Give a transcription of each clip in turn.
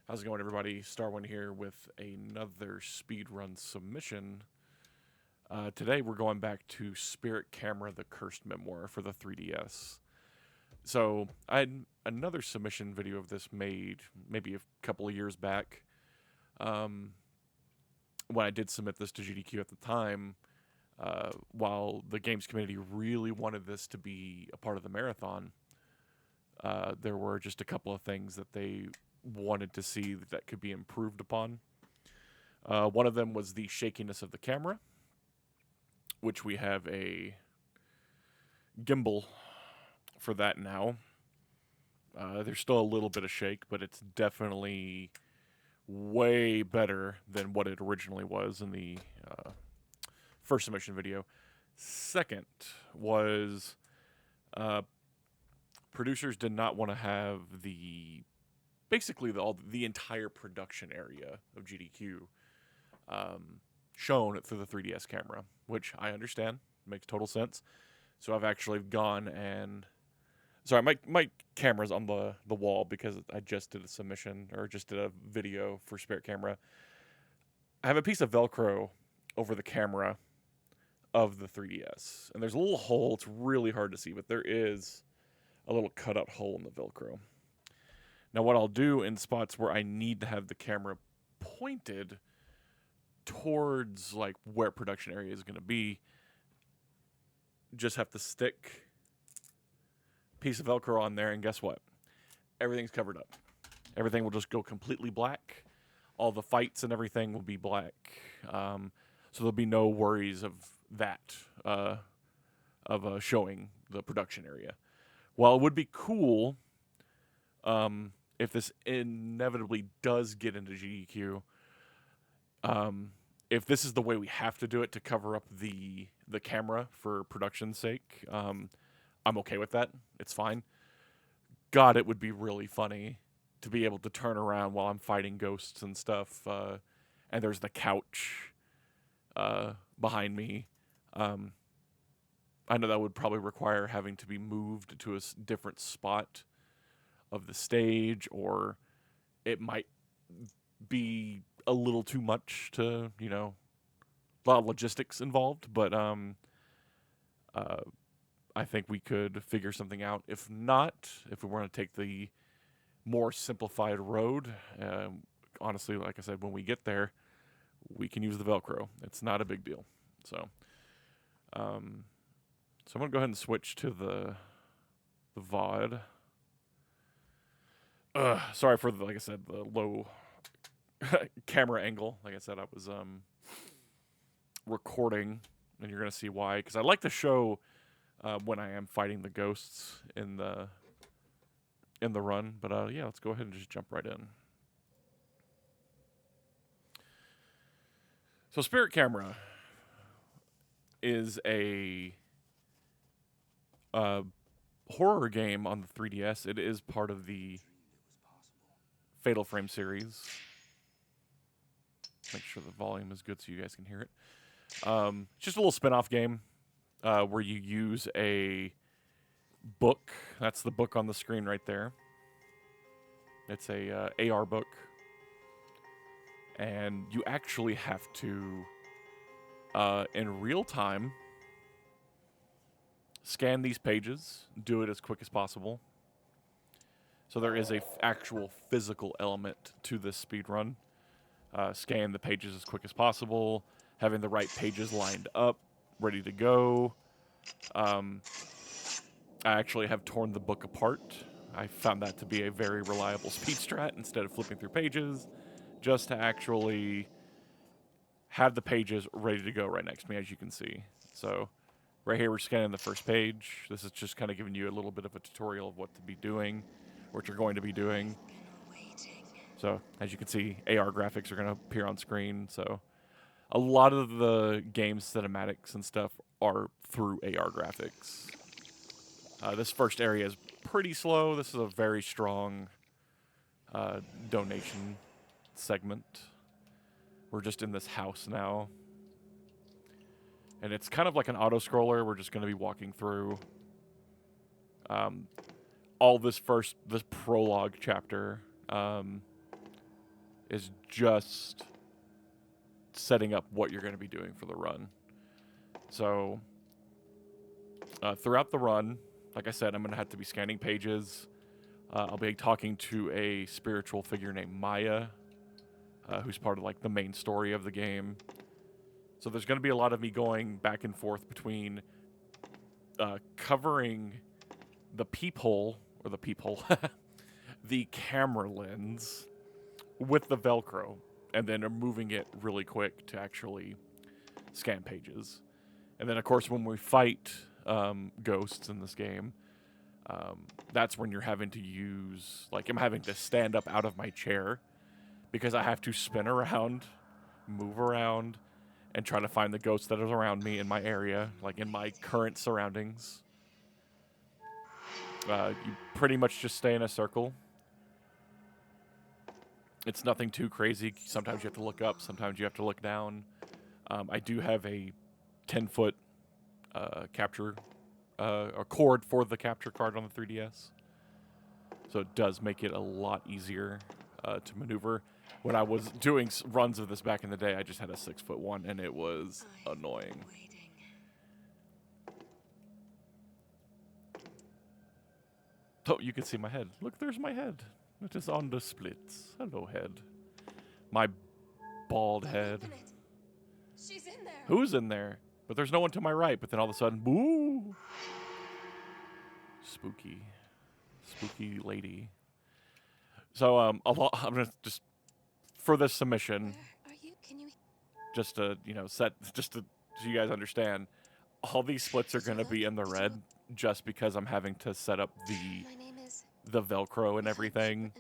How's it going, everybody? Starwin here with another speedrun submission. Today we're going back to Spirit Camera: The Cursed Memoir for the 3DS. So I had another submission video of this made maybe a couple of years back. Um, when I did submit this to GDQ at the time, while the games community really wanted this to be a part of the marathon, there were just a couple of things that they wanted to see that could be improved upon. One of them was the shakiness of the camera, which we have a gimbal for that now. There's still a little bit of shake, but it's definitely way better than what it originally was in the first submission video. Second was uh, producers did not want to have basically the entire production area of GDQ shown through the 3DS camera, which I understand makes total sense. So I've actually gone and sorry, my camera's on the wall because I just did a submission or just did a video for Spirit Camera. I have a piece of Velcro over the camera of the 3DS, and there's a little hole. It's really hard to see, but there is a little cutout hole in the Velcro. Now, what I'll do in spots where I need to have the camera pointed towards like where production area is going to be, just have to stick piece of Velcro on there, and guess what? Everything's covered up. Everything will just go completely black. All the fights and everything will be black. So there'll be no worries of that, showing the production area. While it would be cool if this inevitably does get into GDQ, if this is the way we have to do it to cover up the camera for production's sake, I'm okay with that. It's fine. God, it would be really funny to be able to turn around while I'm fighting ghosts and stuff, and there's the couch behind me. I know that would probably require having to be moved to a different spot of the stage, or it might be a little too much to, a lot of logistics involved, but I think we could figure something out. If not, if we want to take the more simplified road, honestly, like I said, when we get there, we can use the Velcro. It's not a big deal. So, I'm gonna go ahead and switch to the VOD. Sorry for like I said, the low camera angle. Like I said, I was recording, and you're gonna see why. Because I like to show when I am fighting the ghosts in the run. But yeah, let's go ahead and just jump right in. So Spirit Camera is a horror game on the 3DS. It is part of the Fatal Frame series. Make sure the volume is good so you guys can hear it. Just a little spin-off game where you use a book. That's the book on the screen right there. It's a AR book. And you actually have to, in real time, scan these pages, do it as quick as possible. So there is a actual physical element to this speed run. Scan the pages as quick as possible, having the right pages lined up, ready to go. I actually have torn the book apart. I found that to be a very reliable speed strat instead of flipping through pages, just to actually have the pages ready to go right next to me, as you can see. So right here, we're scanning the first page. This is just kind of giving you a little bit of a tutorial of what to be doing, what you're going to be doing. So as you can see, AR graphics are going to appear on screen. So a lot of the game's cinematics and stuff are through AR graphics. This first area is pretty slow. This is a very strong donation segment. We're just in this house now. And it's kind of like an auto-scroller. We're just going to be walking through all this prologue chapter. is just setting up what you're going to be doing for the run. So throughout the run, like I said, I'm going to have to be scanning pages. I'll be talking to a spiritual figure named Maya, who's part of like the main story of the game. So there's going to be a lot of me going back and forth between covering the peephole, or the peephole, the camera lens with the Velcro, and then moving it really quick to actually scan pages. And then, of course, when we fight ghosts in this game, that's when you're having to use, like, I'm having to stand up out of my chair because I have to spin around, move around, and try to find the ghosts that are around me in my area, like in my current surroundings. You pretty much just stay in a circle. It's nothing too crazy. Sometimes you have to look up, sometimes you have to look down. I do have a 10-foot capture, a cord for the capture card on the 3DS. So it does make it a lot easier to maneuver. When I was doing runs of this back in the day, I just had a 6-foot one, and it was annoying. Oh, you can see my head. Look, there's my head. It is on the splits. Hello, head. My bald head. She's in there. Who's in there? But there's no one to my right. But then all of a sudden, boo! Spooky. Spooky lady. So, I'm gonna just, for this submission, Where are you? Can you? just to, so you guys understand, all these splits are gonna be in the red just because I'm having to set up My name is. the Velcro and everything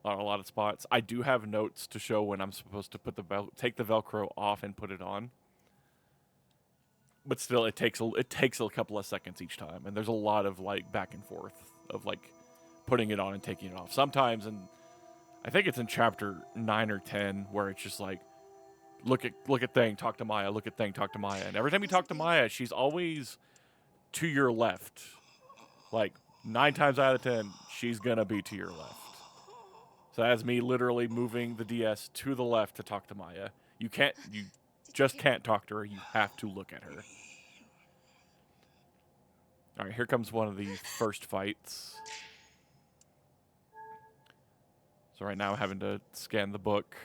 on a lot of spots. I do have notes to show when I'm supposed to put take the Velcro off and put it on. But still, it takes a couple of seconds each time, and there's a lot of like back and forth of like putting it on and taking it off. Sometimes, and I think it's in chapter 9 or 10 where it's just like, look at thing, talk to Maya, look at thing, talk to Maya, and every time you talk to Maya, she's always to your left. Like 9 times out of 10, she's gonna be to your left. So that's me literally moving the DS to the left to talk to Maya. You just can't talk to her. You have to look at her. All right, here comes one of the first fights. So right now I'm having to scan the book.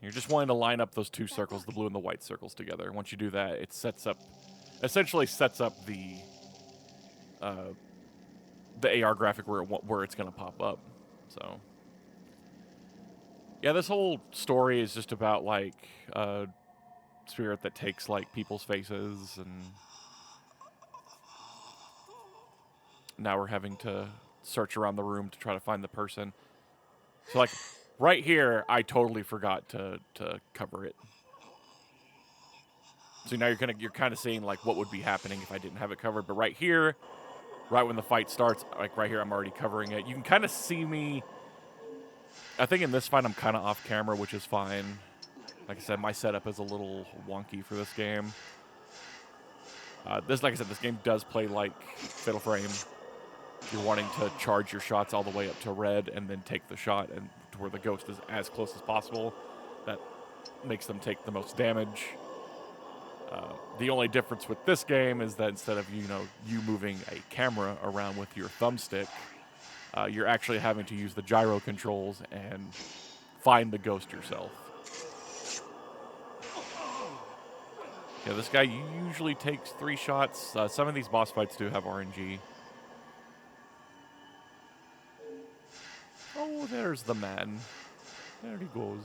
You're just wanting to line up those two circles, the blue and the white circles together. Once you do that, it essentially sets up the AR graphic where it's going to pop up. So, yeah, this whole story is just about, like, spirit that takes, like, people's faces, and now we're having to search around the room to try to find the person. So, like, right here, I totally forgot to cover it. So now you're kind of seeing, like, what would be happening if I didn't have it covered. But right here, right when the fight starts, like right here, I'm already covering it. You can kind of see me. I think in this fight, I'm kind of off camera, which is fine. Like I said, my setup is a little wonky for this game. Like I said, this game does play like Fatal Frame. You're wanting to charge your shots all the way up to red and then take the shot and to where the ghost is as close as possible. That makes them take the most damage. The only difference with this game is that instead of you moving a camera around with your thumbstick, you're actually having to use the gyro controls and find the ghost yourself. Yeah, this guy usually takes 3 shots. Some of these boss fights do have RNG. Oh, there's the man. There he goes.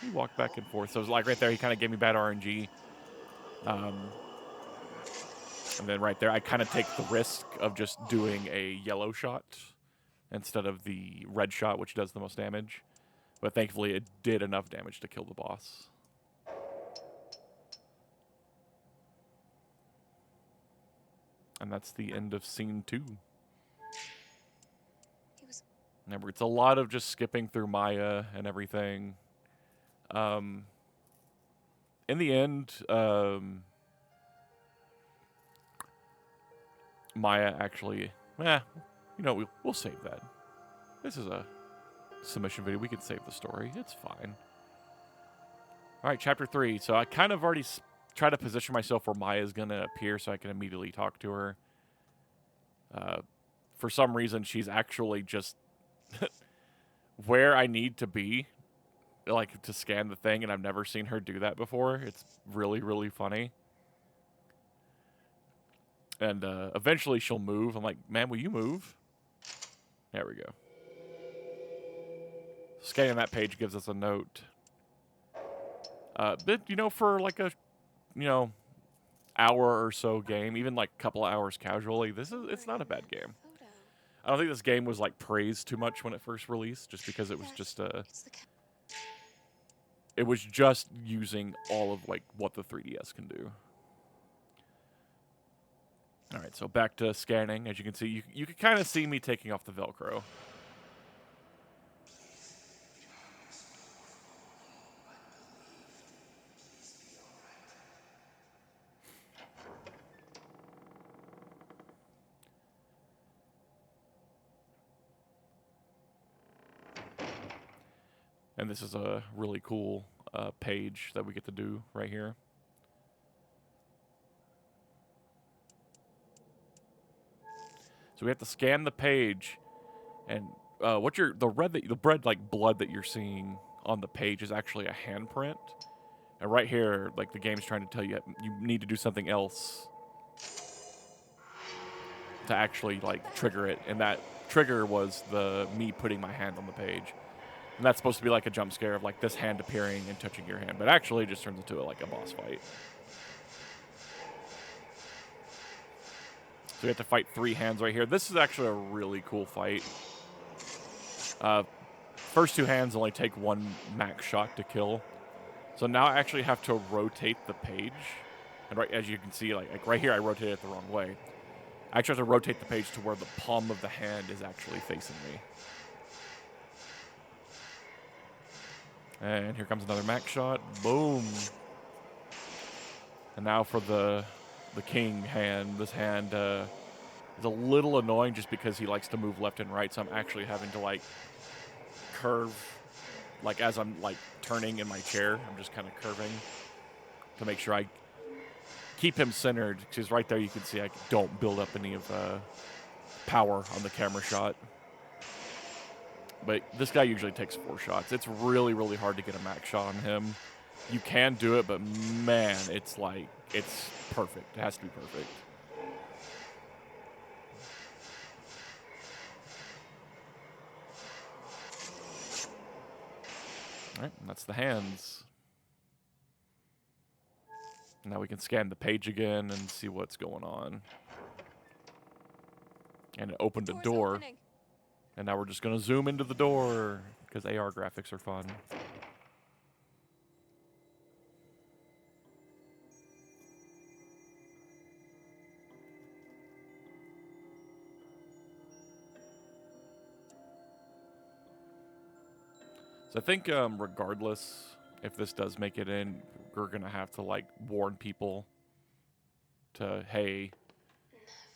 He walked back and forth. So it was like right there, he kind of gave me bad RNG. And then right there, I kind of take the risk of just doing a yellow shot instead of the red shot, which does the most damage. But thankfully, it did enough damage to kill the boss. And that's the end of scene 2. Remember, it's a lot of just skipping through Maya and everything. In the end, Maya actually, we'll save that. This is a submission video. We can save the story. It's fine. All right, chapter 3. So I kind of already try to position myself where Maya's going to appear so I can immediately talk to her. For some reason, she's actually just where I need to be, like, to scan the thing, and I've never seen her do that before. It's really, really funny. And eventually she'll move. I'm like, man, will you move? There we go. Scanning that page gives us a note. But, for like a, hour or so game, even like a couple of hours casually, it's not a bad game. I don't think this game was like praised too much when it first released, just because it was just it was just using all of like what the 3DS can do. All right, so back to scanning. As you can see, you can kind of see me taking off the Velcro. And this is a really cool page that we get to do right here. So we have to scan the page, and the red like blood that you're seeing on the page is actually a handprint. And right here, like the game's trying to tell you need to do something else to actually like trigger it, and that trigger was me putting my hand on the page. And that's supposed to be like a jump scare of like this hand appearing and touching your hand, but actually it just turns into like a boss fight. So we have to fight 3 hands right here. This is actually a really cool fight. First 2 hands only take 1 max shot to kill. So now I actually have to rotate the page. And right as you can see, like right here, I rotated it the wrong way. I actually have to rotate the page to where the palm of the hand is actually facing me. And here comes another max shot. Boom. And now for the king hand. This hand is a little annoying just because he likes to move left and right. So I'm actually having to like curve, like as I'm like turning in my chair. I'm just kind of curving to make sure I keep him centered. Because right there you can see I don't build up any of power on the camera shot. But this guy usually takes 4 shots. It's really, really hard to get a max shot on him. You can do it, but man, it's perfect. It has to be perfect. All right, that's the hands. Now we can scan the page again and see what's going on. And it opened a door. And now we're just going to zoom into the door because AR graphics are fun. So I think regardless if this does make it in, we're going to have to like warn people to, hey,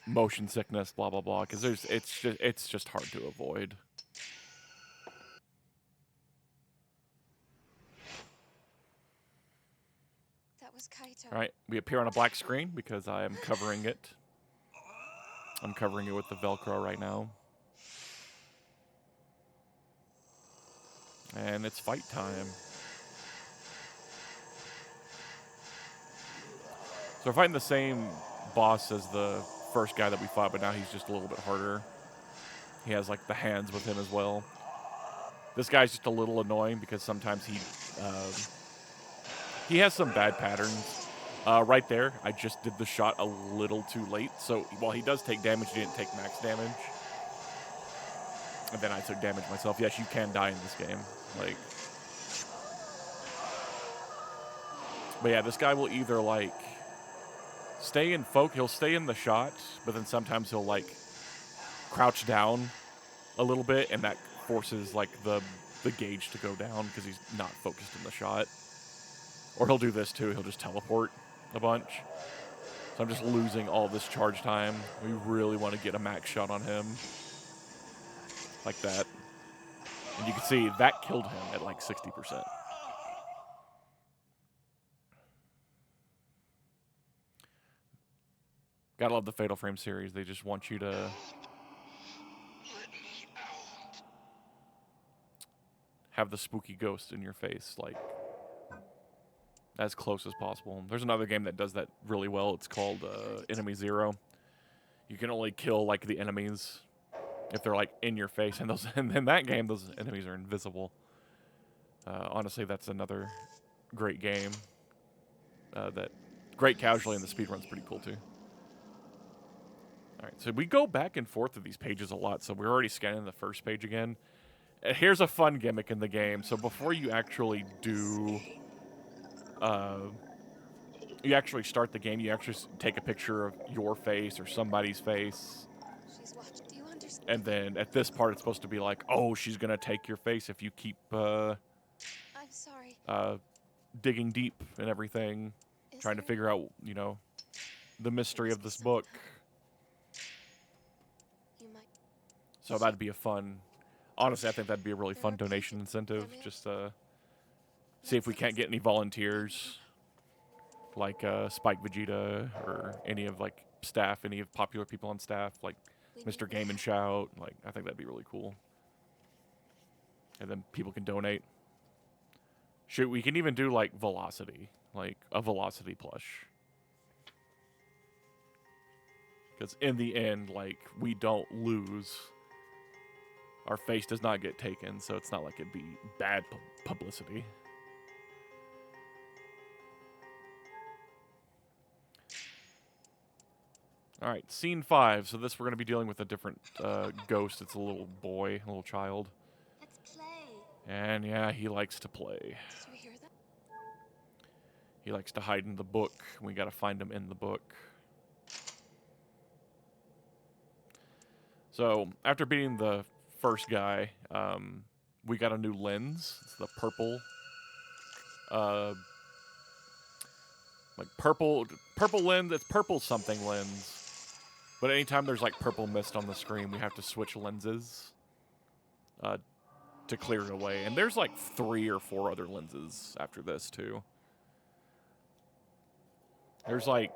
motion sickness, blah blah blah, because it's just hard to avoid. That was Kaito. All right, we appear on a black screen because I am covering it. I'm covering it with the Velcro right now. And it's fight time. So we're fighting the same boss as the first guy that we fought, but now he's just a little bit harder. He has like the hands with him as well. This guy's just a little annoying because sometimes he has some bad patterns. Right there, I just did the shot a little too late. So while he does take damage, he didn't take max damage. And then I took damage myself. Yes, you can die in this game. But yeah, this guy will either like he'll stay in the shot, but then sometimes he'll like crouch down a little bit, and that forces like the gauge to go down because he's not focused in the shot. Or he'll do this too, he'll just teleport a bunch. So I'm just losing all this charge time. We really want to get a max shot on him. Like that. And you can see that killed him at like 60%. Gotta love the Fatal Frame series. They just want you to have the spooky ghost in your face, like, as close as possible. There's another game that does that really well. It's called Enemy Zero. You can only kill, like, the enemies if they're, like, in your face. And in that game, those enemies are invisible. Honestly, that's another great game. That great casually, and the speedrun's pretty cool, too. All right, so we go back and forth with these pages a lot, so we're already scanning the first page again. Here's a fun gimmick in the game. So before you actually do, you actually start the game, you actually take a picture of your face or somebody's face. She's watching. Do you understand? And then at this part, it's supposed to be like, oh, she's going to take your face if you keep I'm sorry. digging deep and everything, Is trying to there- figure out, you know, the mystery of this book. You might. So that'd be a fun, honestly, I think that'd be a really There fun are people donation who incentive. care me. Just see if we can't get any volunteers, like Spike Vegeta or any of like staff, any of popular people on staff, like We Mr. need Game and that. Shout. Like, I think that'd be really cool. And then people can donate. Shoot, we can even do like Velocity, like a Velocity plush. Because in the end, like, we don't lose. Our face does not get taken, so it's not like it'd be bad publicity. All right, scene 5. So this we're going to be dealing with a different ghost. It's a little boy, a little child. Let's play. And yeah, he likes to play. Did you hear that? He likes to hide in the book. We got to find him in the book. So after beating the first guy, we got a new lens. It's the purple, like purple lens. It's purple something lens. But anytime there's like purple mist on the screen, we have to switch lenses to clear it away. And there's like 3 or 4 other lenses after this too. There's like,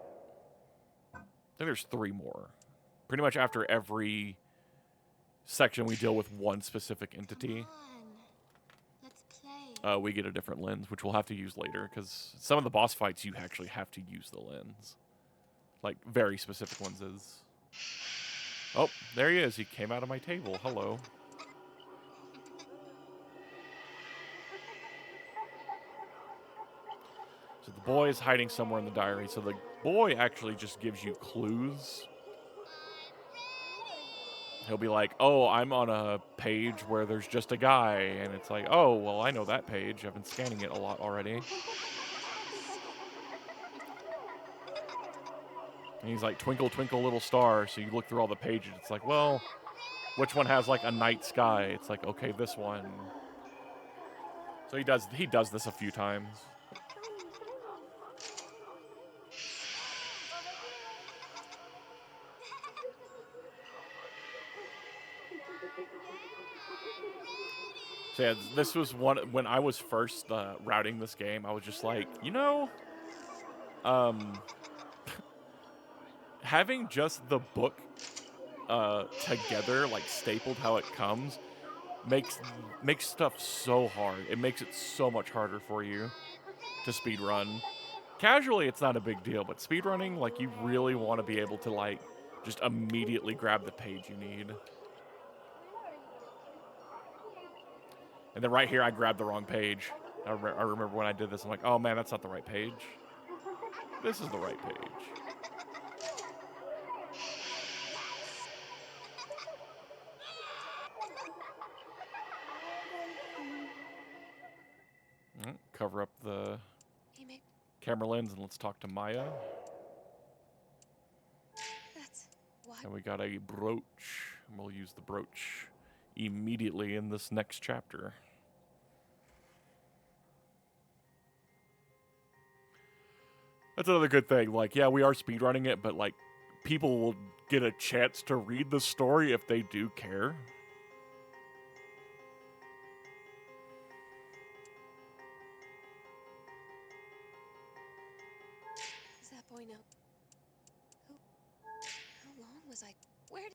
I think there's 3 more. Pretty much after every section we deal with one specific entity, Let's play. we get a different lens, which we'll have to use later, because some of the boss fights you actually have to use the lens. Like, very specific lenses. Oh, there he is. He came out of my table. Hello. So the boy is hiding somewhere in the diary. So the boy actually just gives you clues. He'll be like, oh, I'm on a page where there's just a guy. And it's like, oh, well, I know that page. I've been scanning it a lot already. And he's like, twinkle, twinkle, little star. So you look through all the pages. It's like, well, which one has like a night sky? It's like, okay, this one. So he does this a few times. So yeah, this was one, when I was first routing this game, I was just like, you know, having just the book together, like stapled how it comes, makes stuff so hard. It makes it so much harder for you to speedrun. Casually, it's not a big deal, but speedrunning, like, you really want to be able to, like, just immediately grab the page you need. And then right here, I grabbed the wrong page. I remember when I did this, I'm like, oh man, that's not the right page. This is the right page. Cover up the He may. camera lens and let's talk to Maya. That's what. And we got a brooch. And we'll use the brooch immediately in this next chapter. That's another good thing. Like, yeah, we are speedrunning it, but like, people will get a chance to read the story if they do care. Does that boy know? Who? How long was I? Where?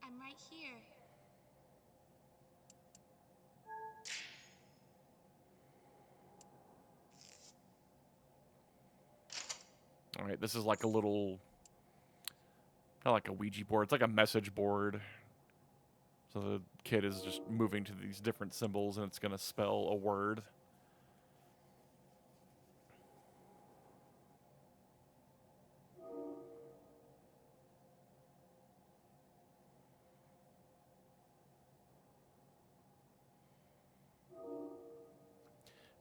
I'm right here. All right, this is like a little, not like a Ouija board. It's like a message board. So the kid is just moving to these different symbols, and it's going to spell a word.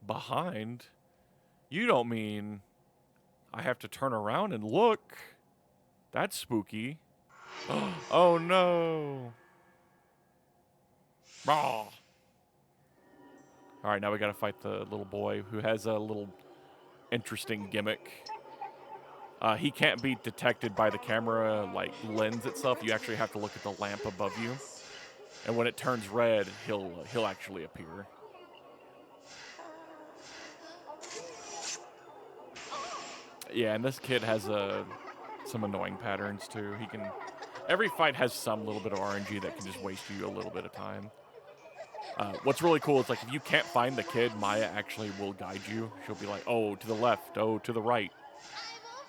Behind? You don't mean I have to turn around and look? That's spooky. Oh no. Ah. All right, now we got to fight the little boy who has a little interesting gimmick. He can't be detected by the camera like lens itself. You actually have to look at the lamp above you, and when it turns red, he'll actually appear. Yeah, and this kid has some annoying patterns too. Every fight has some little bit of RNG that can just waste you a little bit of time. What's really cool is like if you can't find the kid, Maya actually will guide you. She'll be like, "Oh, to the left. Oh, to the right.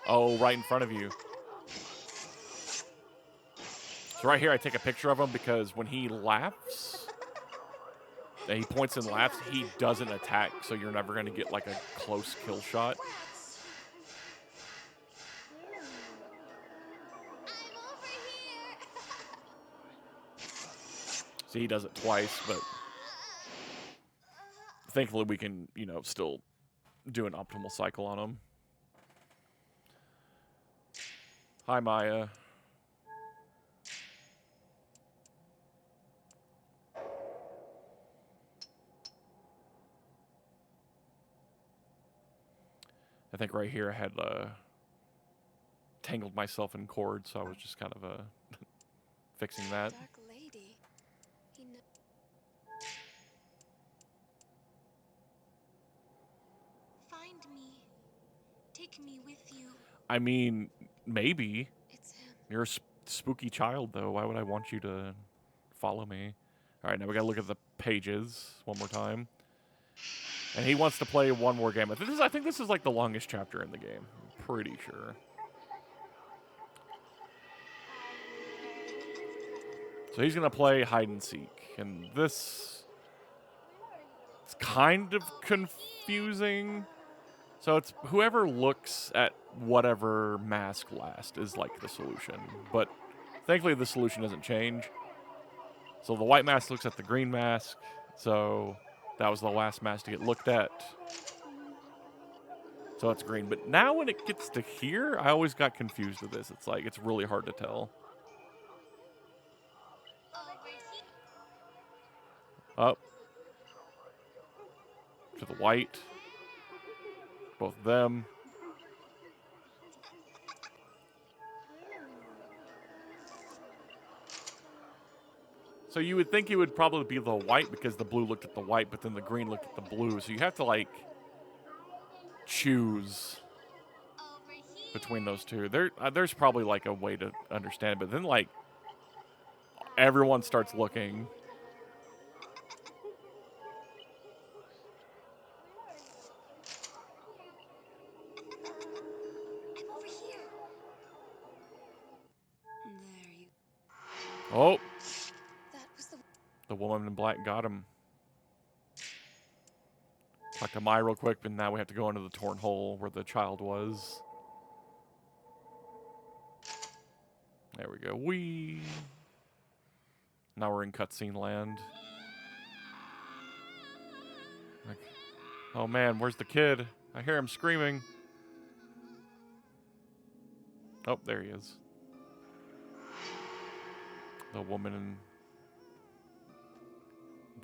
Oh, right in front of you." So right here, I take a picture of him because when he laughs, and he points and laughs, he doesn't attack, so you're never going to get like a close kill shot. So he does it twice, but thankfully we can, still do an optimal cycle on him. Hi, Maya. I think right here I had tangled myself in cords, so I was just kind of fixing that. Dark lady. Find me. Take me with you. I mean, maybe. It's him. You're a spooky child, though. Why would I want you to follow me? All right, now we got to look at the pages one more time. And he wants to play one more game. I think this is like the longest chapter in the game. I'm pretty sure. So he's going to play hide and seek. And it's kind of confusing. So it's whoever looks at whatever mask last is like the solution. But thankfully the solution doesn't change. So the white mask looks at the green mask. So that was the last mask to get looked at. So it's green. But now when it gets to here, I always got confused with this. It's like, it's really hard to tell. Up. To the white. Both of them. So you would think it would probably be the white because the blue looked at the white, but then the green looked at the blue. So you have to, like, choose between those two. There's probably, like, a way to understand it. But then, like, everyone starts looking. I'm over here. There you. Oh, That was the woman in black got him. Talk to Maya real quick, but now we have to go into the torn hole where the child was. There we go. Whee! Now we're in cutscene land. Like, oh man, where's the kid? I hear him screaming. Oh, there he is. The woman in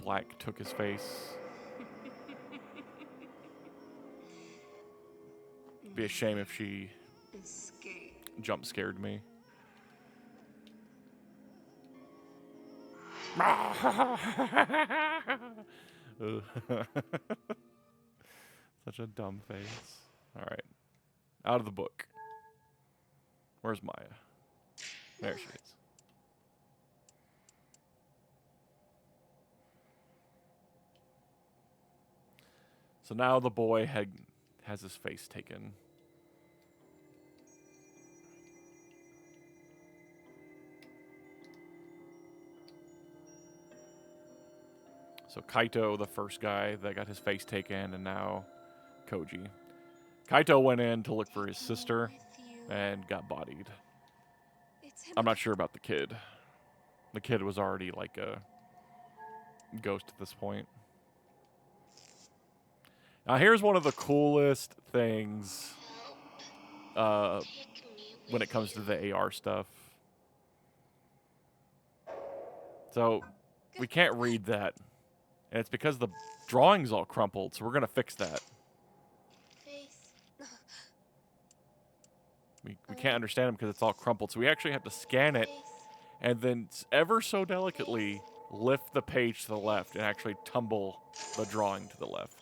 black took his face. Be a shame if she Escape. jump scared me. Ugh. Such a dumb face. Alright. Out of the book. Where's Maya? There she is. So now the boy has his face taken. So Kaito, the first guy that got his face taken, and now Koji. Kaito went in to look for his sister and got bodied. I'm not sure about the kid. The kid was already like a ghost at this point. Now here's one of the coolest things when it comes to the AR stuff. So we can't read that. And it's because the drawing's all crumpled, so we're going to fix that. We can't understand it because it's all crumpled, so we actually have to scan it and then ever so delicately lift the page to the left and actually tumble the drawing to the left.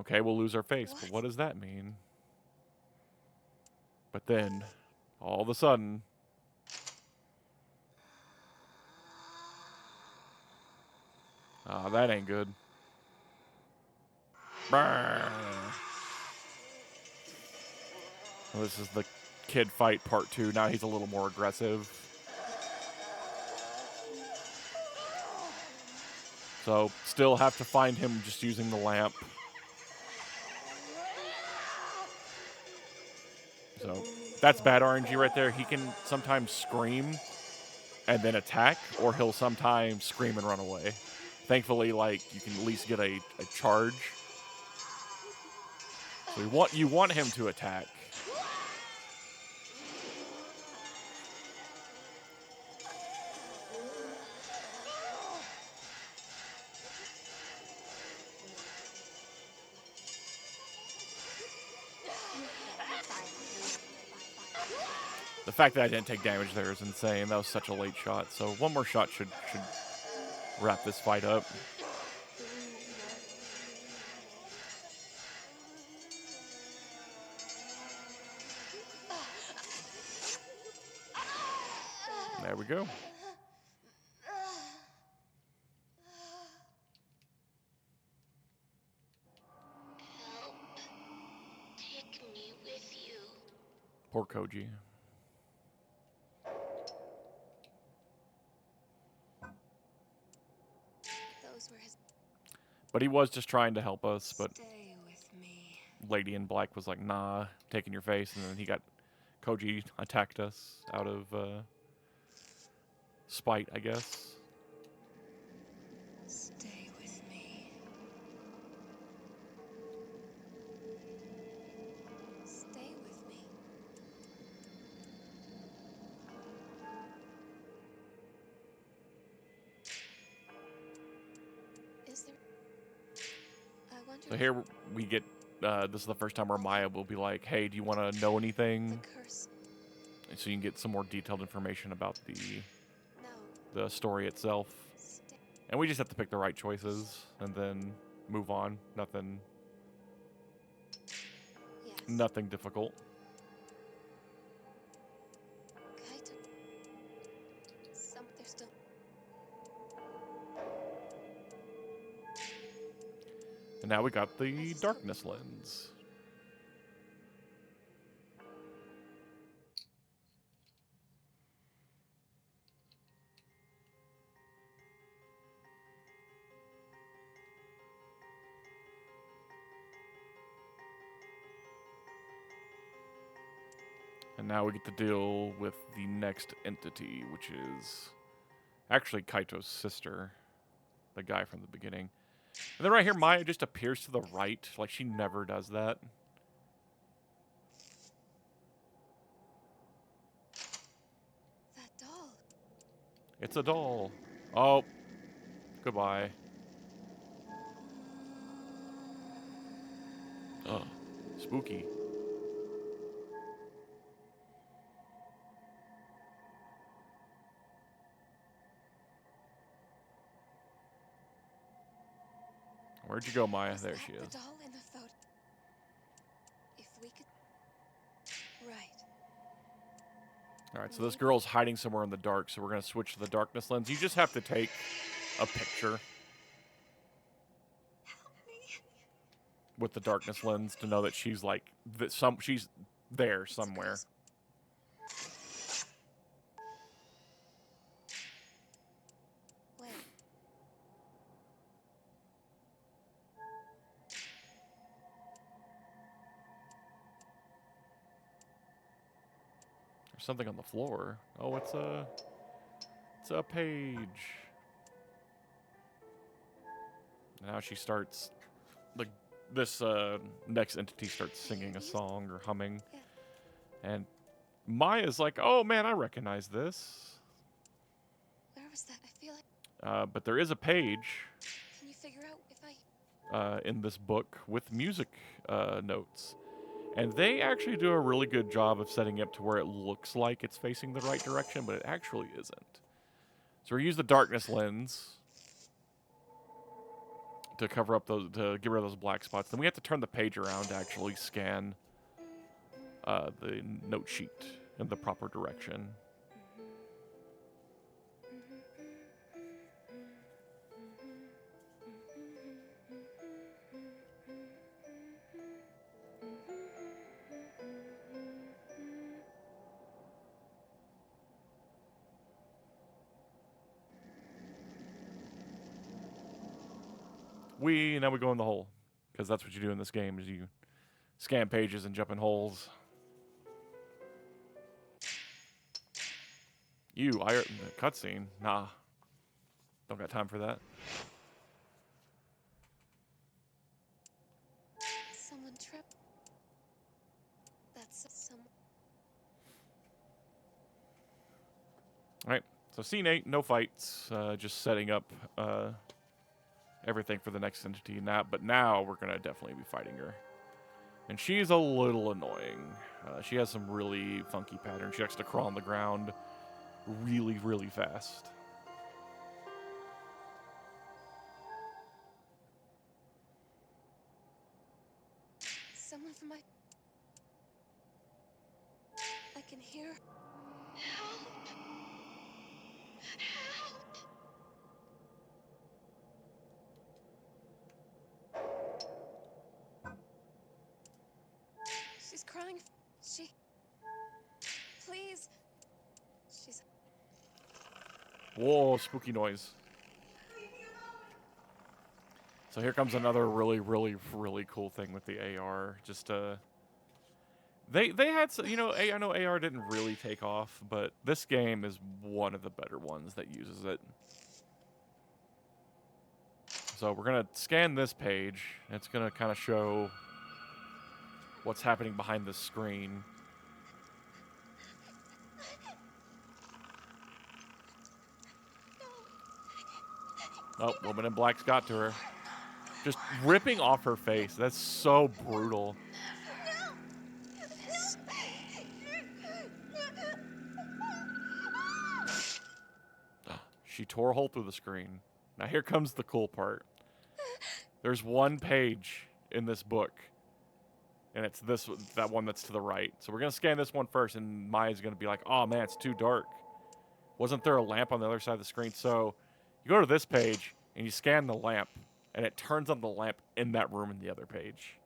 Okay, we'll lose our face, but what does that mean? But then, all of a sudden... Ah, that ain't good. Well, this is the kid fight part 2. Now he's a little more aggressive. So, still have to find him just using the lamp. So, that's bad RNG right there. He can sometimes scream and then attack, or he'll sometimes scream and run away. Thankfully, like, you can at least get a charge. So you want him to attack. The fact that I didn't take damage there is insane. That was such a late shot. So one more shot should wrap this fight up. There we go. Take me with you. Poor Koji. Those were his. But he was just trying to help us, but Stay with me. Lady in Black was like, nah, taking your face, and then Koji attacked us out of spite, I guess. Stay with me. Stay with me. Is there? I wonder. So here we get, this is the first time where Maya will be like, hey, do you want to know anything? The curse. So you can get some more detailed information about No. the story itself. Stay. And we just have to pick the right choices and then move on. Nothing Yes. difficult. Kaito. There's still. And now we got the darkness lens. And now we get to deal with the next entity, which is actually Kaito's sister, the guy from the beginning. And then right here, Maya just appears to the right, like she never does that. That doll. It's a doll. Oh, Goodbye. Oh, spooky. Where'd you go, Maya? Was There that she the is. doll in the photo? If we could... Right. All right, so this girl's hiding somewhere in the dark, so we're going to switch to the darkness lens. You just have to take a picture with the darkness lens to know that she's like she's there somewhere. Wait. There's something on the floor. Oh, it's a page. Now she starts this next entity starts singing a song or humming. Yeah. And Maya's like, "Oh man, I recognize this." Where was that? I feel like... But there is a page Can you figure out if I... in this book with music notes. And they actually do a really good job of setting it up to where it looks like it's facing the right direction, but it actually isn't. So we use the darkness lens to cover up to get rid of those black spots. Then we have to turn the page around to actually scan the note sheet in the proper direction. Now we go in the hole, because that's what you do in this game, is you scan pages and jump in holes. Cutscene? Nah. Don't got time for that. Someone tripped. That's someone... Alright, so scene 8, no fights, just setting up everything for the next entity. But now we're going to definitely be fighting her. And she's a little annoying. She has some really funky patterns. She likes to crawl on the ground really, really fast. Someone from my... I can hear... Help! Help! She's crying. She... Please. She's... Whoa, spooky noise. So here comes another really, really, really cool thing with the AR. Just they had some, I know AR didn't really take off, but this game is one of the better ones that uses it. So we're gonna scan this page. And it's gonna kind of show what's happening behind the screen. Oh, Woman in Black's got to her. Just ripping off her face. That's so brutal. She tore a hole through the screen. Now here comes the cool part. There's one page in this book, and it's that one that's to the right. So we're gonna scan this one first, and Maya's gonna be like, "Oh man, it's too dark. Wasn't there a lamp on the other side of the screen?" So you go to this page and you scan the lamp, and it turns on the lamp in that room in the other page.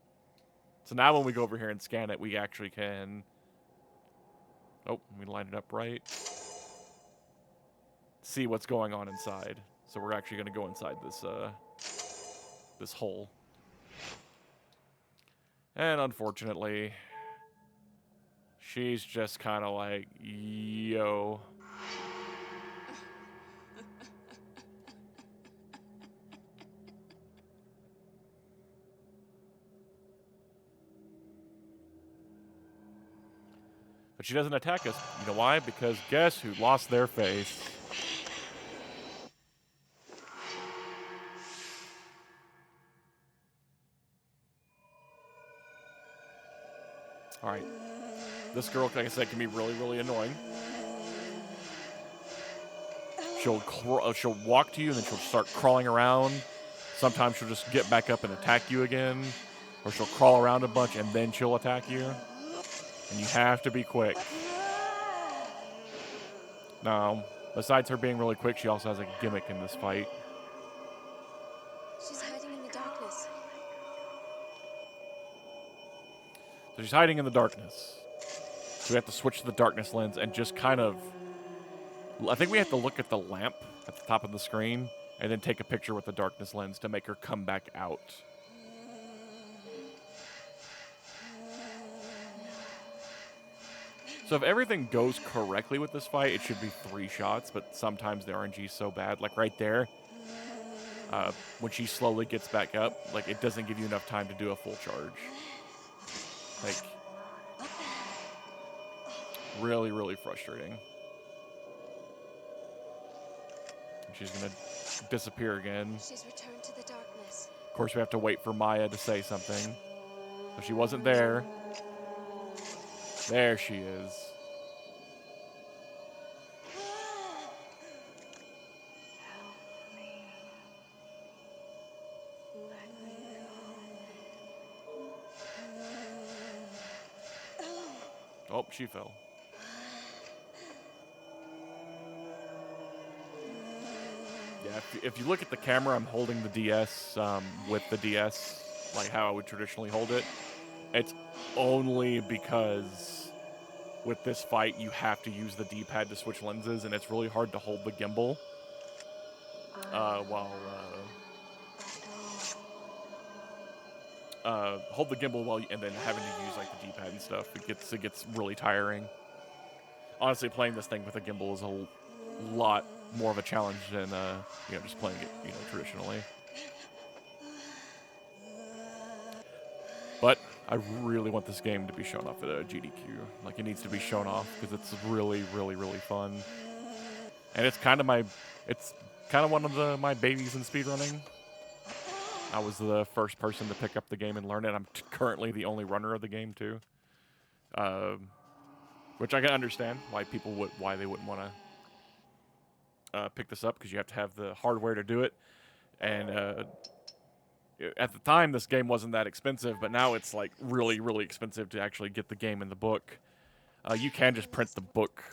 So now when we go over here and scan it, we actually can... Oh, we line it up right. See what's going on inside. So we're actually going to go inside this hole. And unfortunately, she's just kind of like, yo. But she doesn't attack us. You know why? Because guess who lost their face? All right. This girl, like I said, can be really, really annoying. She'll walk to you and then she'll start crawling around. Sometimes she'll just get back up and attack you again, or she'll crawl around a bunch and then she'll attack you. And you have to be quick. Now, besides her being really quick, she also has a gimmick in this fight. She's hiding in the darkness. So she's hiding in the darkness. So we have to switch to the darkness lens and just kind of... I think we have to look at the lamp at the top of the screen and then take a picture with the darkness lens to make her come back out. So if everything goes correctly with this fight, it should be 3 shots, but sometimes the RNG is so bad. Like right there, when she slowly gets back up, like it doesn't give you enough time to do a full charge. Like, really, really frustrating. She's gonna disappear again. She's returned to the darkness. Of course, we have to wait for Maya to say something. So she wasn't there. There she is. Oh, she fell. Yeah, if you look at the camera, I'm holding the DS with the DS, like how I would traditionally hold it. It's only because with this fight, you have to use the D-pad to switch lenses, and it's really hard to hold the gimbal hold the gimbal and then having to use like the D-pad and stuff. It gets really tiring. Honestly, playing this thing with a gimbal is a lot more of a challenge than just playing it traditionally. But I really want this game to be shown off at a GDQ. Like, it needs to be shown off because it's really, really, really fun. And it's kind of one of my babies in speedrunning. I was the first person to pick up the game and learn it. I'm currently the only runner of the game too, which I can understand why they wouldn't want to pick this up, because you have to have the hardware to do it. And at the time, this game wasn't that expensive, but now it's like really, really expensive to actually get the game in the book. You can just print the book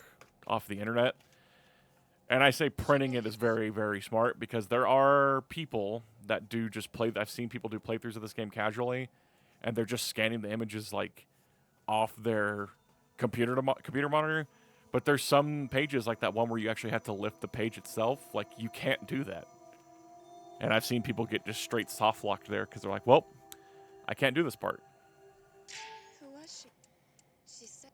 off the internet. And I say printing it is very, very smart, because there are people that do just play. I've seen people do playthroughs of this game casually, and they're just scanning the images like off their computer monitor. But there's some pages like that one where you actually have to lift the page itself. Like, you can't do that. And I've seen people get just straight soft locked there because they're like, well, I can't do this part. Who was she? She said.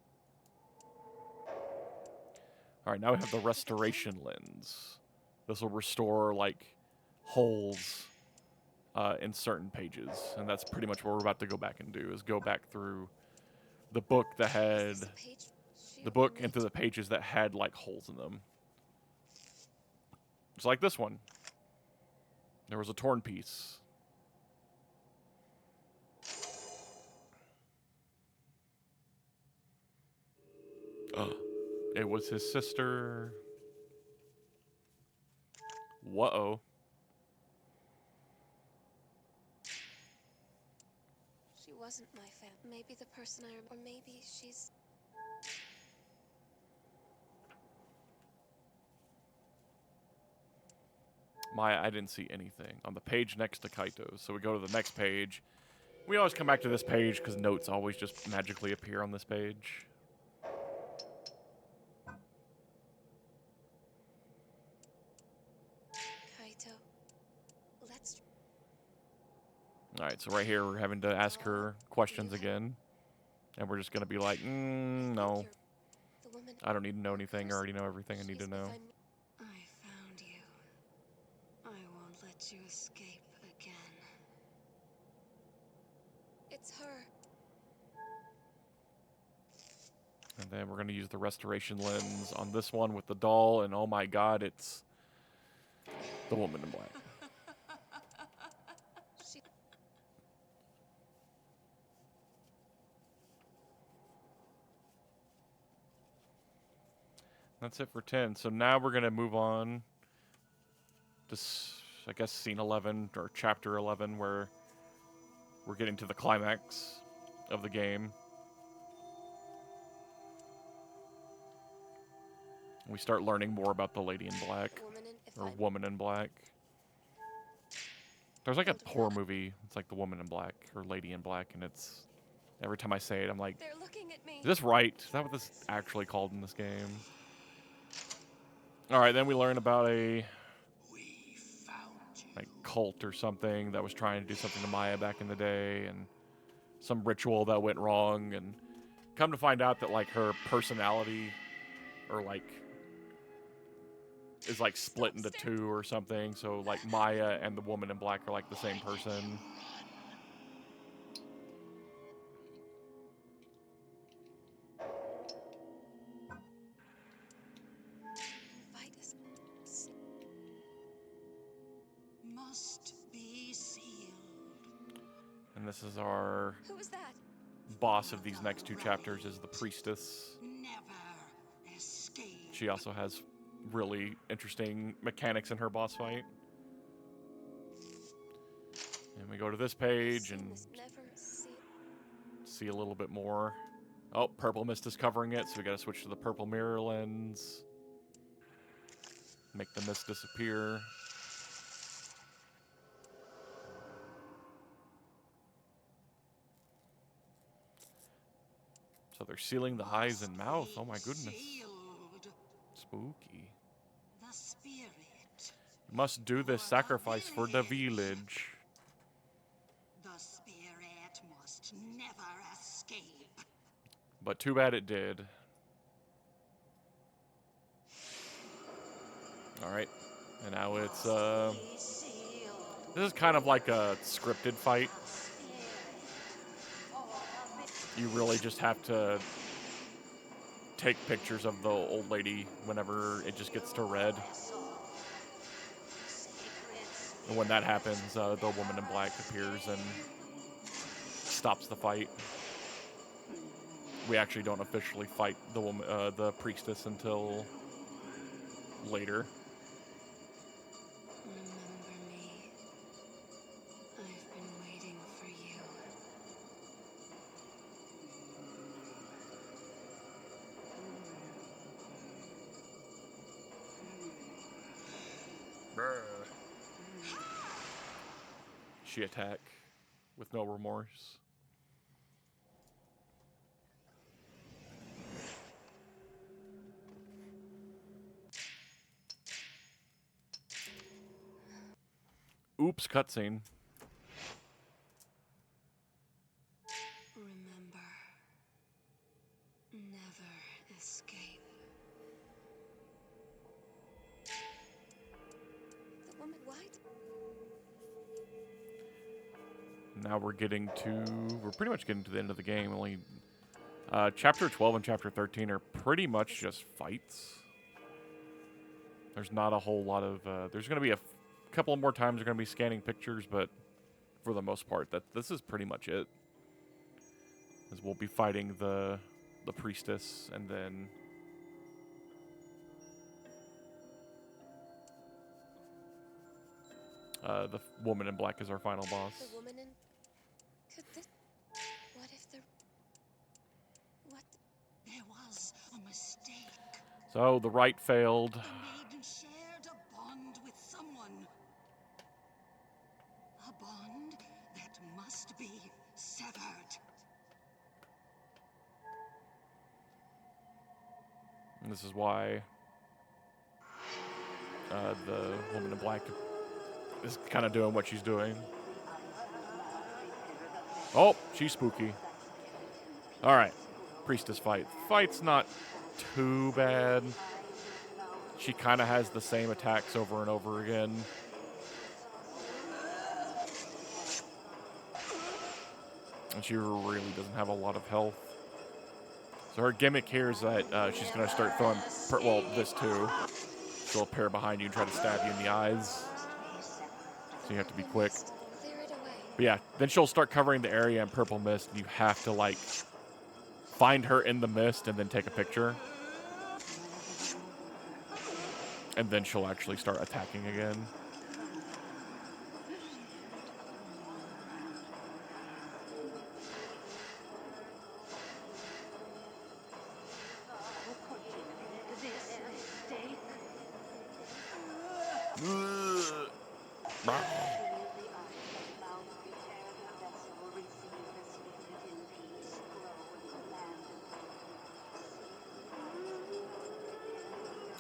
All right, now we have the restoration lens. This will restore like holes in certain pages, and that's pretty much what we're about to go back and do, is go back through the book that had and through the pages that had like holes in them. It's like this one. There was a torn piece. It was his sister. Whoa. She wasn't my fan. Maybe the person or maybe she's. Maya, I didn't see anything on the page next to Kaito. So we go to the next page. We always come back to this page because notes always just magically appear on this page. Kaito. Let's. Alright, so right here we're having to ask her questions again. And we're just going to be like, no. I don't need to know anything. I already know everything I need to know. I found you. I won't let you escape again. It's her. And then we're going to use the restoration lens on this one with the doll. And oh my god, it's the woman in black. That's it for 10. So now we're going to move on to, I guess, scene 11 or chapter 11, where we're getting to the climax of the game. We start learning more about the Lady in Black, or Woman in Black. There's like a horror movie. It's like The Woman in Black or Lady in Black, and it's every time I say it, I'm like, They're looking at me. is this right? Is that what this is actually called in this game? All right, then we learn about a like cult or something that was trying to do something to Maya back in the day, and some ritual that went wrong, and come to find out that like her personality, or like, is like split into two or something. So like Maya and the Woman in Black are like the same person. Must be sealed. And this is our Who was that? boss of these next two chapters, is the Priestess. Never escape. She also has really interesting mechanics in her boss fight. And we go to this page and see a little bit more. Oh, purple mist is covering it, so we gotta switch to the purple mirror lens. Make the mist disappear. So they're sealing the eyes and mouth. Oh my goodness. Spooky. The spirit. Must do this sacrifice for the village. The spirit must never escape. But too bad it did. Alright. And now it's, this is kind of like a scripted fight. You really just have to take pictures of the old lady whenever it just gets to red. And when that happens, the Woman in Black appears and stops the fight. We actually don't officially fight the woman, the Priestess, until later. Remember me. I've been waiting for you. She attack with no remorse. Oops, cutscene. Remember. Never escape. The woman white? Now we're pretty much getting to the end of the game. Only chapter 12 and chapter 13 are pretty much just fights. There's not a whole lot of, there's going to be a couple more times we're going to be scanning pictures, but for the most part, this is pretty much it. As we'll be fighting the Priestess, and then the Woman in Black is our final boss. The woman in... Could this... What if the... What... There was a mistake. So the rite failed. The maiden shared a bond with someone. A bond that must be severed. And this is why the Woman in Black is kind of doing what she's doing. Oh, she's spooky. All right, Priestess fight. Fight's not too bad. She kind of has the same attacks over and over again. And she really doesn't have a lot of health. So her gimmick here is that she's going to start throwing, this too. She'll appear behind you and try to stab you in the eyes. So you have to be quick. Clear it away. But yeah, then she'll start covering the area in purple mist, and you have to, like, find her in the mist and then take a picture. and then she'll actually start attacking again.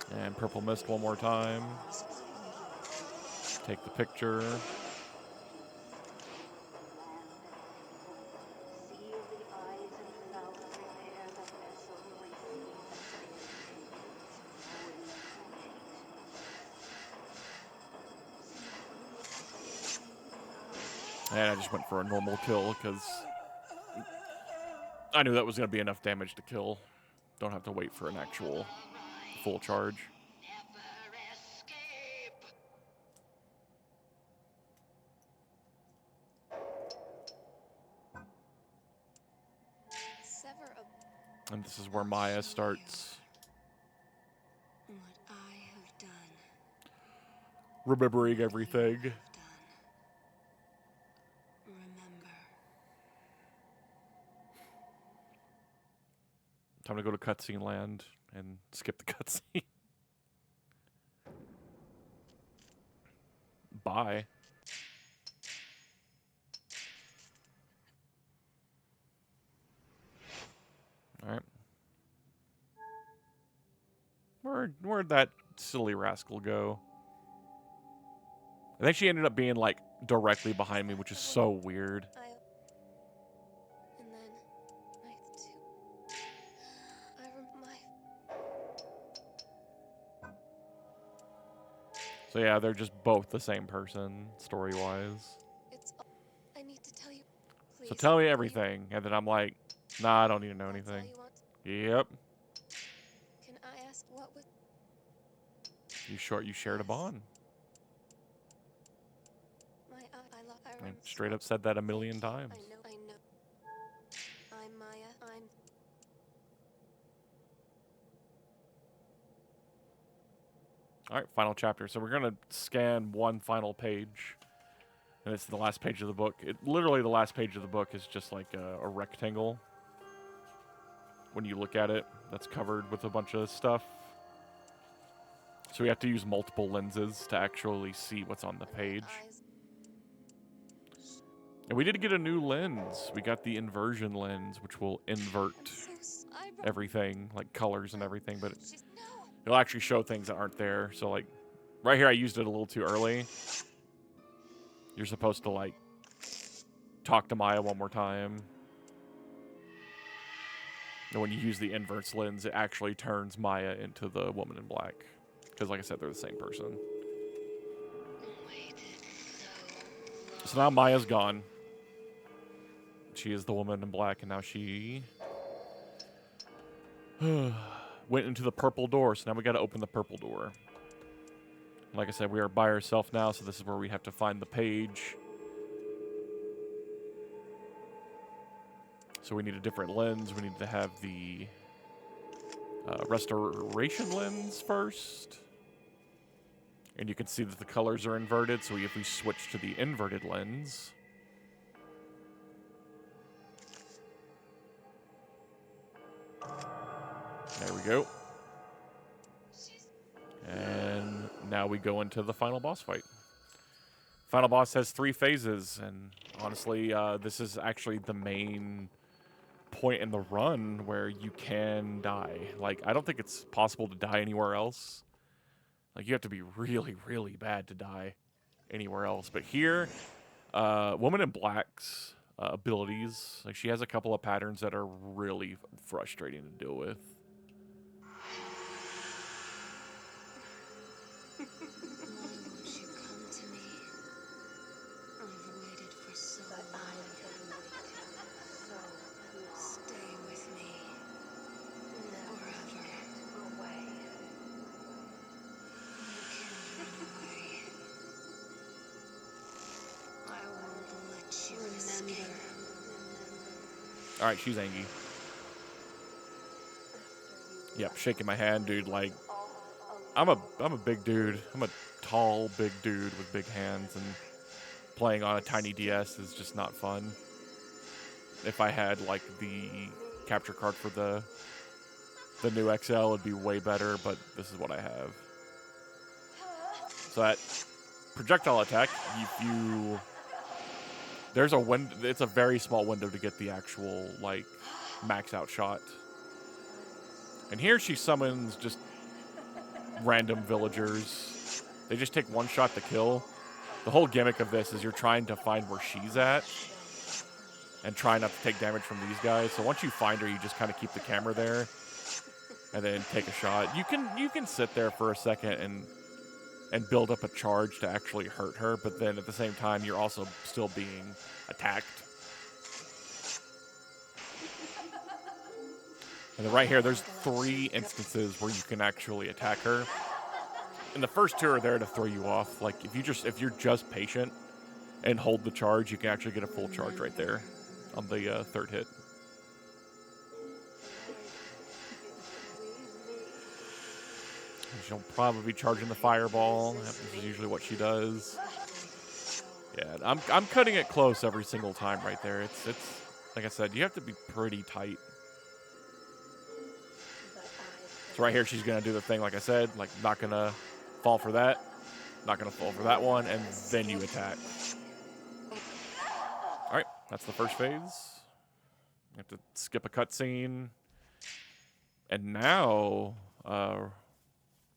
And purple mist one more time. Take the picture. And I just went for a normal kill because I knew that was going to be enough damage to kill. Don't have to wait for an actual full charge. Sever a And this is where Maya starts What I have done. remembering everything. Remember. Time to go to cutscene land and skip the cutscene. Bye. Alright. Where'd that silly rascal go? I think she ended up being, like, directly behind me, which is so weird. and then night two. So yeah, they're just both the same person, story-wise. It's I need to tell you. Please. So tell me everything. And then I'm like, nah, I don't need to know That's all anything. you want? Yep. Can I ask what was You shared a bond. I straight up said that a million times. I know. I'm Maya. All right, final chapter. So we're going to scan one final page. And it's the last page of the book. Literally the last page of the book is just like a rectangle. When you look at it, that's covered with a bunch of stuff. So we have to use multiple lenses to actually see what's on the page. And we did get a new lens. We got the inversion lens, which will invert everything, like colors and everything, but it'll actually show things that aren't there. So, like, right here I used it a little too early. You're supposed to, like, talk to Maya one more time. And when you use the inverse lens, it actually turns Maya into the woman in black. Because, like I said, they're the same person. So now Maya's gone. She is the woman in black, and now she went into the purple door. So now we got to open the purple door. Like I said, we are by ourselves now, so this is where we have to find the page. So we need a different lens. We need to have the restoration lens first. And you can see that the colors are inverted. So if we switch to the inverted lens, there we go. And now we go into the final boss fight. Final boss has 3 phases, and honestly, this is actually the main point in the run where you can die. Like, I don't think it's possible to die anywhere else. Like, you have to be really, really bad to die anywhere else. But here, Woman in Black's abilities, like, she has a couple of patterns that are really frustrating to deal with. Alright, she's angry. Yep, shaking my hand, dude. Like, I'm a big dude. I'm a tall, big dude with big hands, and playing on a tiny DS is just not fun. If I had like the capture card for the new XL, it'd be way better, but this is what I have. So that projectile attack, if you there's a window. It's a very small window to get the actual like max out shot. And here she summons just random villagers. They just take one shot to kill. The whole gimmick of this is you're trying to find where she's at and try not to take damage from these guys. So once you find her, you just kind of keep the camera there and then take a shot. You can sit there for a second and build up a charge to actually hurt her, but then at the same time, you're also still being attacked. And then right here, there's 3 instances where you can actually attack her. And the first 2 are there to throw you off. Like if you're just patient and hold the charge, you can actually get a full charge right there on the 3rd hit. She'll probably be charging the fireball. This is usually what she does. Yeah, I'm cutting it close every single time right there. It's like I said, you have to be pretty tight. So right here, she's gonna do the thing like I said, like not gonna fall for that, not gonna fall for that one, and then you attack. All right, that's the first phase. You have to skip a cutscene, and now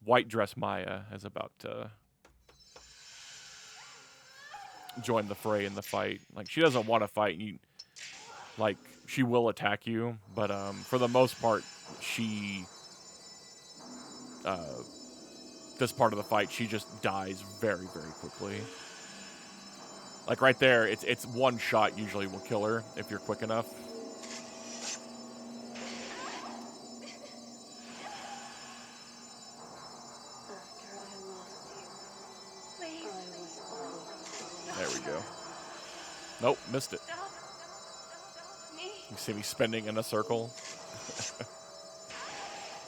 White Dress Maya is about to join the fray in the fight. Like she doesn't want to fight you. Like she will attack you, but for the most part, she this part of the fight, she just dies very, very quickly. Like right there, it's one shot usually will kill her if you're quick enough. There we go. Nope, missed it. You see me spinning in a circle.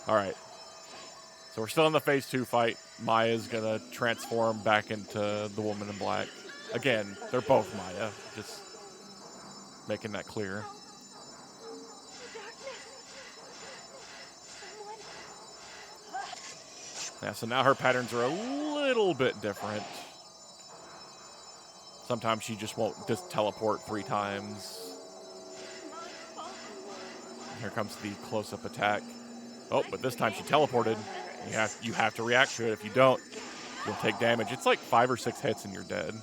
All right. So we're still in the phase 2 fight. Maya's gonna transform back into the woman in black. Again, they're both Maya. Just making that clear. Yeah, so now her patterns are a little bit different. Sometimes she just won't just teleport 3 times. Here comes the close-up attack. Oh, but this time she teleported. You have to react to it. If you don't, you'll take damage. It's like 5 or 6 hits and you're dead.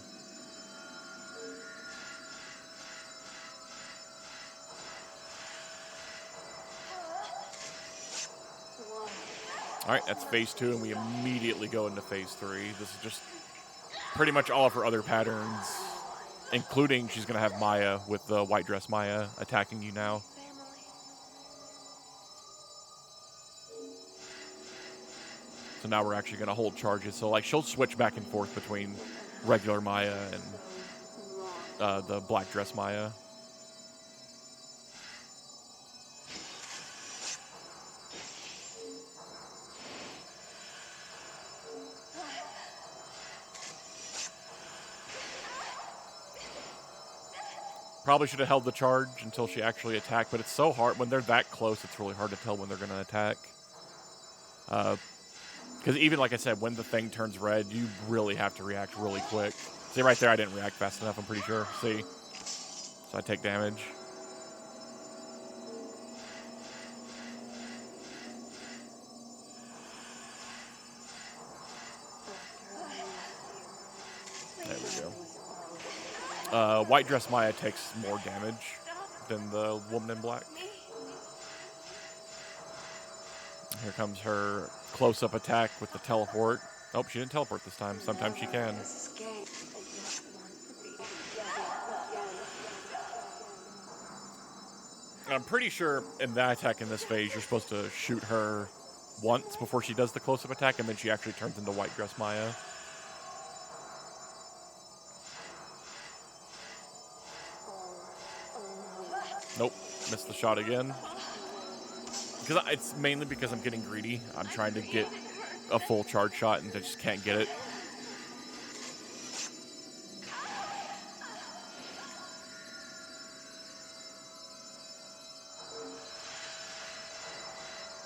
All right, that's phase 2, and we immediately go into phase 3. This is just pretty much all of her other patterns, including she's going to have Maya with the White Dress Maya attacking you now. So now we're actually going to hold charges. So like she'll switch back and forth between regular Maya and the Black Dress Maya. Probably should have held the charge until she actually attacked, but it's so hard. When they're that close, it's really hard to tell when they're going to attack. Because even, like I said, when the thing turns red, you really have to react really quick. See, right there, I didn't react fast enough, I'm pretty sure. See? So I take damage. There we go. White Dress Maya takes more damage than the woman in black. Here comes her close-up attack with the teleport. Oh, she didn't teleport this time. Sometimes she can. I'm pretty sure in that attack in this phase, you're supposed to shoot her once before she does the close-up attack, and then she actually turns into White Dress Maya. Nope, missed the shot again. It's mainly because I'm getting greedy. I'm trying to get a full charge shot and they just can't get it.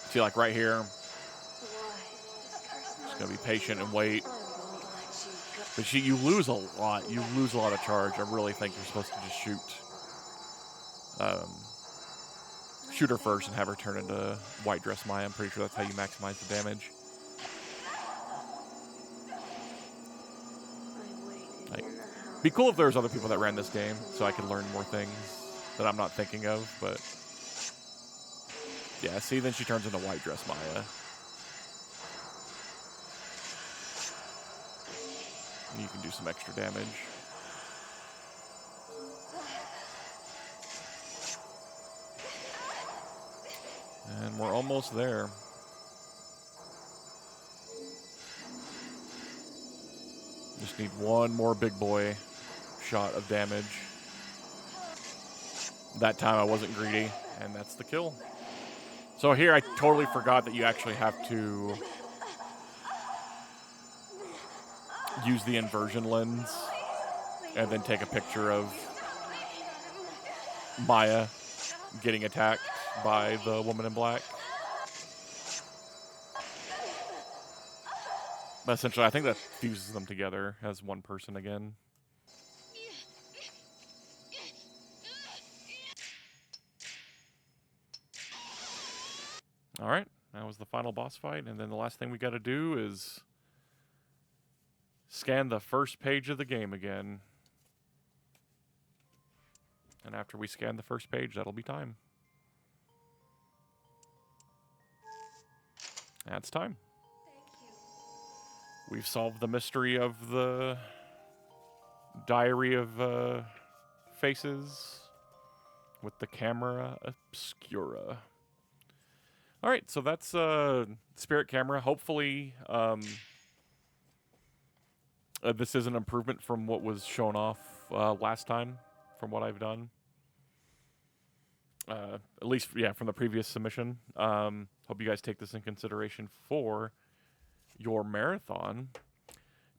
See, like right here, just gonna be patient and wait. But you lose a lot. You lose a lot of charge. I really think you're supposed to just shoot her first and have her turn into White Dress Maya. I'm pretty sure that's how you maximize the damage. Like, be cool if there was other people that ran this game, so I could learn more things that I'm not thinking of. But yeah, see, then she turns into White Dress Maya. You can do some extra damage. And we're almost there. Just need one more big boy shot of damage. That time I wasn't greedy, and that's the kill. So here I totally forgot that you actually have to use the inversion lens and then take a picture of Maya getting attacked by the woman in black. But essentially, I think that fuses them together as one person again. All right, that was the final boss fight, and then the last thing we got to do is scan the first page of the game again. And after we scan the first page, that'll be time. That's time. We've solved the mystery of the Diary of Faces with the Camera Obscura. All right, so that's Spirit Camera. Hopefully, this is an improvement from what was shown off last time, from what I've done. At least, yeah, from the previous submission. Hope you guys take this in consideration for your marathon.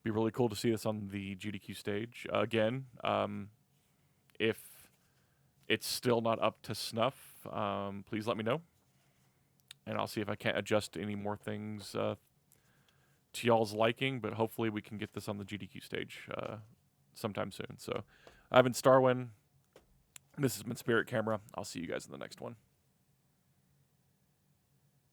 Be really cool to see this on the GDQ stage. Again, if it's still not up to snuff, please let me know. And I'll see if I can't adjust any more things to y'all's liking, but hopefully we can get this on the GDQ stage sometime soon. So I've been Starwin. This has been Spirit Camera. I'll see you guys in the next one.